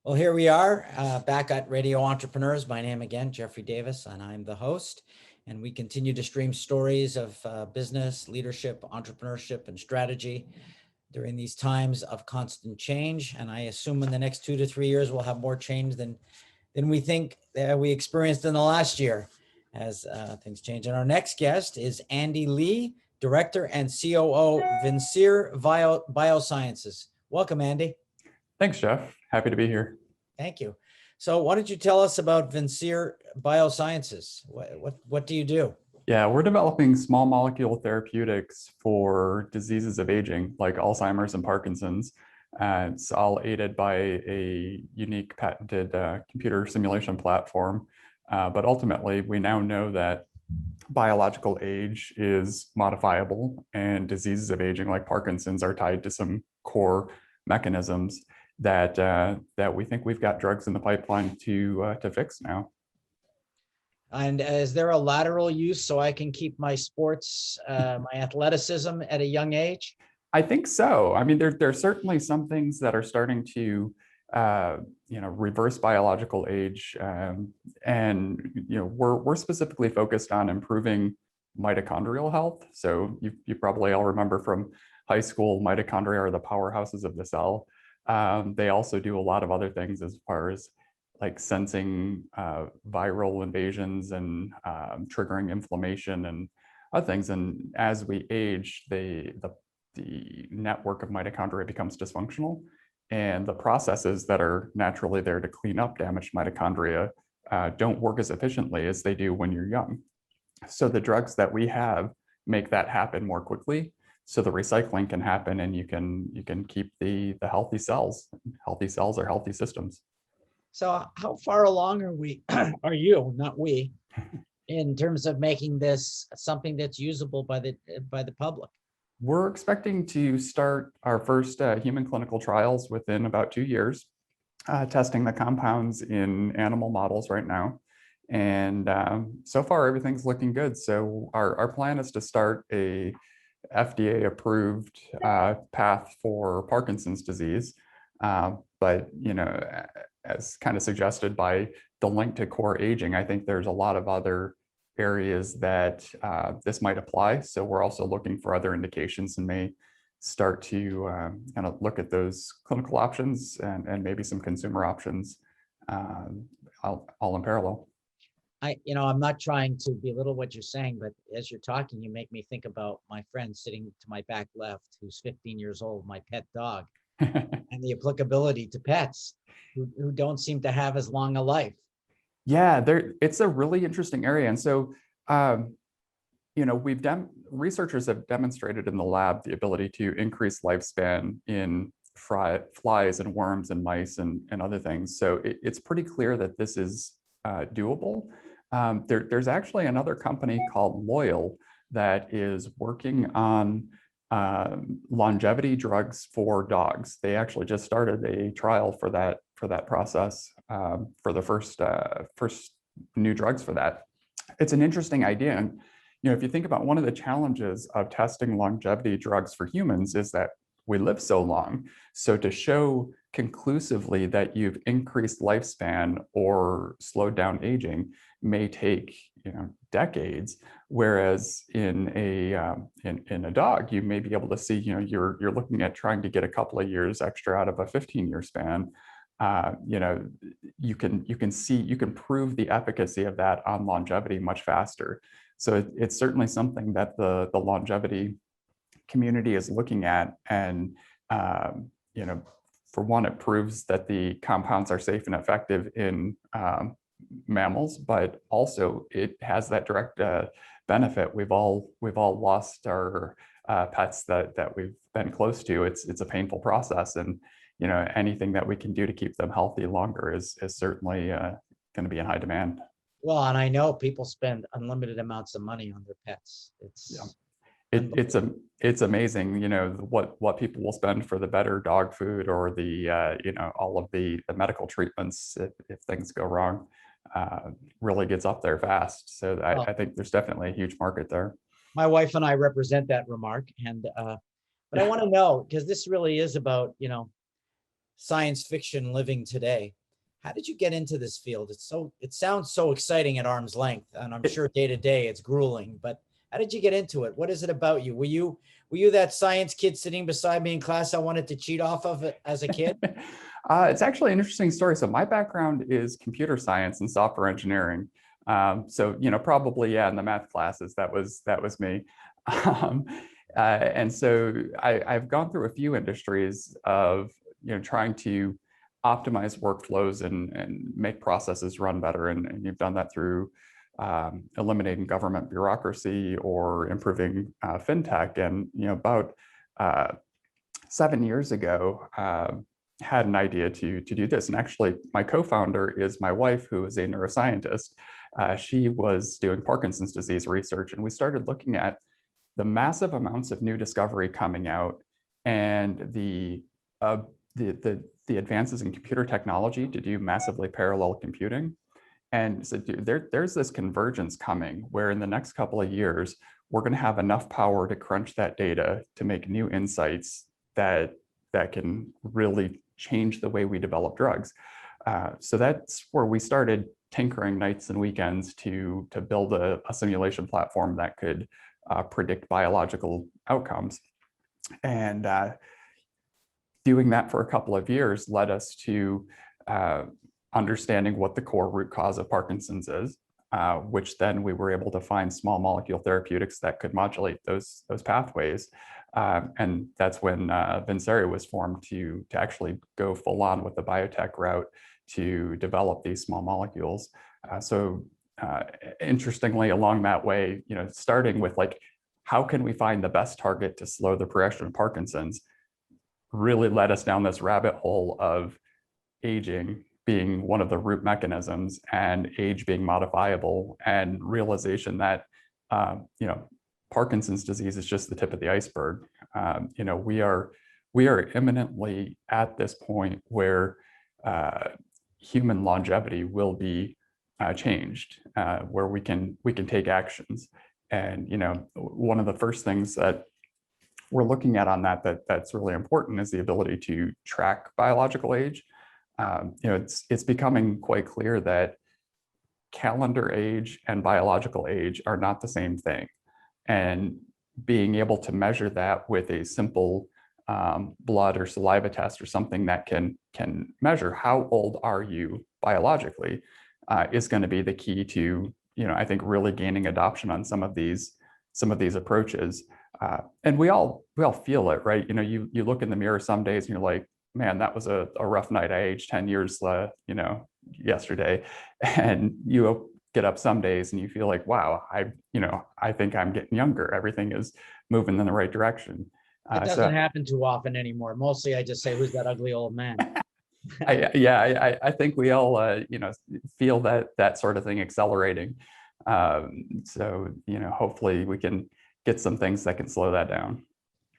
Well, here we are back at Radio Entrepreneurs. My name again, Jeffrey Davis, and I'm the host. And we continue to stream stories of business, leadership, entrepreneurship, and strategy during these times of constant change. And I assume in the next 2 to 3 years, we'll have more change than we think that we experienced in the last year as things change. And our next guest is Andy Lee, Director and COO, Vincere Biosciences. Welcome, Andy. Thanks, Jeff. Happy to be here. Thank you. So why don't you tell us about Vincere Biosciences? What do you do? Yeah, we're developing small molecule therapeutics for diseases of aging like Alzheimer's and Parkinson's. It's all aided by a unique patented computer simulation platform. But ultimately, we now know that biological age is modifiable and diseases of aging like Parkinson's are tied to some core mechanisms that we think we've got drugs in the pipeline to fix now. And is there a lateral use so I can keep my sports, my athleticism at a young age? I think so. I mean, there are certainly some things that are starting to, reverse biological age, and we're specifically focused on improving mitochondrial health. So you probably all remember from high school, mitochondria are the powerhouses of the cell. They also do a lot of other things as far as like sensing viral invasions and triggering inflammation and other things. And as we age, the network of mitochondria becomes dysfunctional, and the processes that are naturally there to clean up damaged mitochondria don't work as efficiently as they do when you're young. So the drugs that we have make that happen more quickly. So the recycling can happen, and you can keep the healthy cells. Healthy cells are healthy systems. So how far along are we, are you, not we, in terms of making this something that's usable by the public? We're expecting to start our first human clinical trials within about 2 years, testing the compounds in animal models right now. And so far, everything's looking good. So our plan is to start a FDA-approved path for Parkinson's disease. But, as kind of suggested by the link to core aging, I think there's a lot of other areas that this might apply. So we're also looking for other indications and may start to kind of look at those clinical options and maybe some consumer options all in parallel. I'm not trying to belittle what you're saying, but as you're talking, you make me think about my friend sitting to my back left, who's 15 years old, my pet dog, and the applicability to pets who don't seem to have as long a life. Yeah, it's a really interesting area. And so, researchers have demonstrated in the lab the ability to increase lifespan in flies and worms and mice and other things. So it's pretty clear that this is doable. There's actually another company called Loyal that is working on longevity drugs for dogs. They actually just started a trial for that process for the first new drugs for that. It's an interesting idea. And if you think about one of the challenges of testing longevity drugs for humans is that we live so long. So to show conclusively that you've increased lifespan or slowed down aging may take decades, whereas in a dog you may be able to see you're looking at trying to get a couple of years extra out of a 15-year span. You can prove the efficacy of that on longevity much faster. So it's certainly something that the longevity community is looking at, and for one, it proves that the compounds are safe and effective in mammals, but also it has that direct benefit. We've all lost our pets that we've been close to. It's a painful process, and anything that we can do to keep them healthy longer is certainly going to be in high demand. Well, and I know people spend unlimited amounts of money on their pets. It's amazing, what people will spend for the better dog food or the all of the medical treatments if things go wrong. Really gets up there fast. So I think there's definitely a huge market there. My wife and I represent that remark, and but I want to know, because this really is about science fiction living today. How did you get into this field? It sounds so exciting at arm's length, and I'm sure day to day it's grueling, but how did you get into it? What is it about you? Were you that science kid sitting beside me in class I wanted to cheat off of it as a kid? It's actually an interesting story. So my background is computer science and software engineering. So, probably, yeah, in the math classes, that was me. Um, and so I've gone through a few industries of, trying to optimize workflows and make processes run better. And you've done that through eliminating government bureaucracy or improving fintech. And, about 7 years ago, had an idea to do this. And actually, my co-founder is my wife, who is a neuroscientist. She was doing Parkinson's disease research, and we started looking at the massive amounts of new discovery coming out and the advances in computer technology to do massively parallel computing. And so there's this convergence coming where in the next couple of years, we're going to have enough power to crunch that data to make new insights that can really change the way we develop drugs. So that's where we started tinkering nights and weekends to build a simulation platform that could predict biological outcomes. And doing that for a couple of years led us to understanding what the core root cause of Parkinson's is, which then we were able to find small molecule therapeutics that could modulate those pathways. And that's when Vincere was formed to actually go full on with the biotech route to develop these small molecules. Interestingly, along that way, starting with how can we find the best target to slow the progression of Parkinson's, really led us down this rabbit hole of aging being one of the root mechanisms and age being modifiable, and realization that, Parkinson's disease is just the tip of the iceberg. We are imminently at this point where human longevity will be changed, where we can take actions. And one of the first things that we're looking at on that's really important is the ability to track biological age. It's becoming quite clear that calendar age and biological age are not the same thing. And being able to measure that with a simple blood or saliva test or something that can measure how old are you biologically is going to be the key to, I think, really gaining adoption on some of these approaches. And we all feel it, right? You look in the mirror some days and you're like, man, that was a rough night. I aged 10 years, yesterday. And you get up some days and you feel like, wow, I think I'm getting younger. Everything is moving in the right direction. It doesn't happen too often anymore. Mostly I just say, who's that ugly old man? I think we all, feel that sort of thing accelerating. Hopefully we can get some things that can slow that down.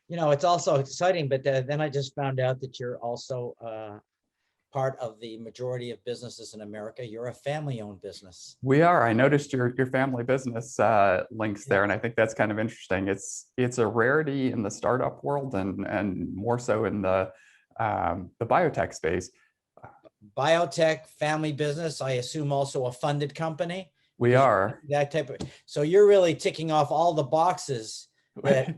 It's also exciting, but then I just found out that you're also part of the majority of businesses in America. You're a family-owned business. We are. I noticed your family business links there, and I think that's kind of interesting. It's a rarity in the startup world, and more so in the biotech space. Biotech, family business. I assume also a funded company. We are that type of. So you're really ticking off all the boxes that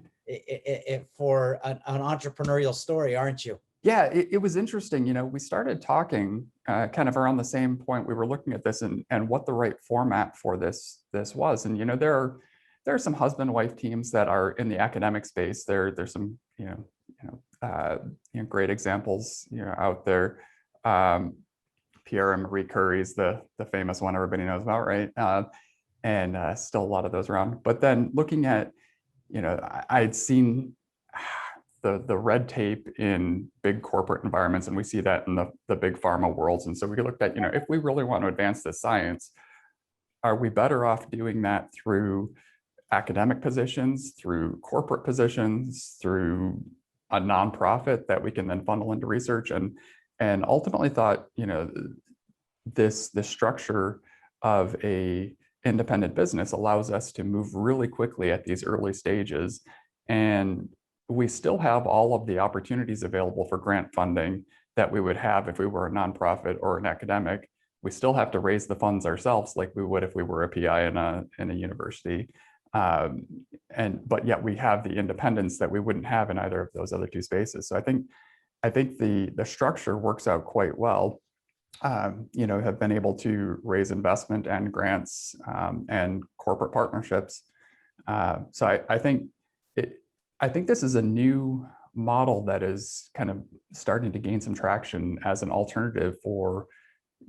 for an entrepreneurial story, aren't you? Yeah, it was interesting. We started talking kind of around the same point. We were looking at this and what the right format for this was. And there are some husband-wife teams that are in the academic space. There's some great examples out there. Pierre and Marie Curie's the famous one everybody knows about, right? And still a lot of those around. But then looking at I'd seen the red tape in big corporate environments, and we see that in the big pharma worlds. And so we looked at, if we really want to advance this science, are we better off doing that through academic positions, through corporate positions, through a nonprofit that we can then funnel into research? And ultimately thought, this structure of a independent business allows us to move really quickly at these early stages. And we still have all of the opportunities available for grant funding that we would have if we were a nonprofit or an academic. We still have to raise the funds ourselves like we would if we were a PI in a university. But yet we have the independence that we wouldn't have in either of those other two spaces. So I think the structure works out quite well. Have been able to raise investment and grants and corporate partnerships. So I think this is a new model that is kind of starting to gain some traction as an alternative for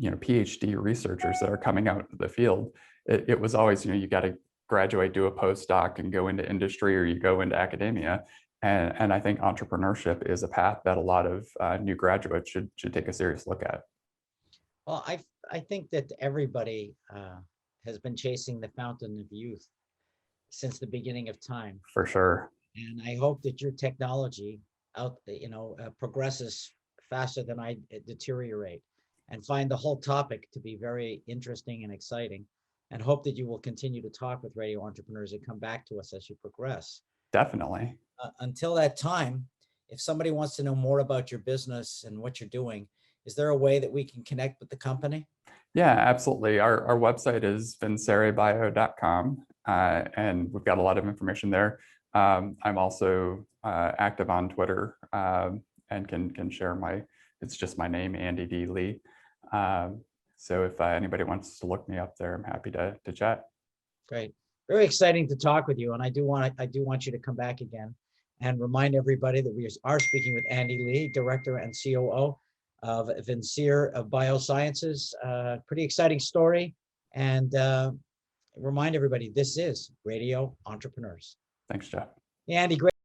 PhD researchers that are coming out of the field. It was always you got to graduate, do a postdoc, and go into industry, or you go into academia. And I think entrepreneurship is a path that a lot of new graduates should take a serious look at. Well, I think that everybody has been chasing the fountain of youth since the beginning of time. For sure. And I hope that your technology progresses faster than I deteriorate, and find the whole topic to be very interesting and exciting, and hope that you will continue to talk with radio entrepreneurs and come back to us as you progress. Definitely. Until that time, if somebody wants to know more about your business and what you're doing, is there a way that we can connect with the company? Yeah, absolutely. Our website is vincerebio.com, and we've got a lot of information there. I'm also active on Twitter and can share it's just my name, Andy D. Lee. So if anybody wants to look me up there, I'm happy to chat. Great. Very exciting to talk with you. And I do want you to come back again and remind everybody that we are speaking with Andy Lee, Director and COO of Vincere Biosciences. Pretty exciting story. And remind everybody, this is Radio Entrepreneurs. Thanks, Jeff. Andy, great.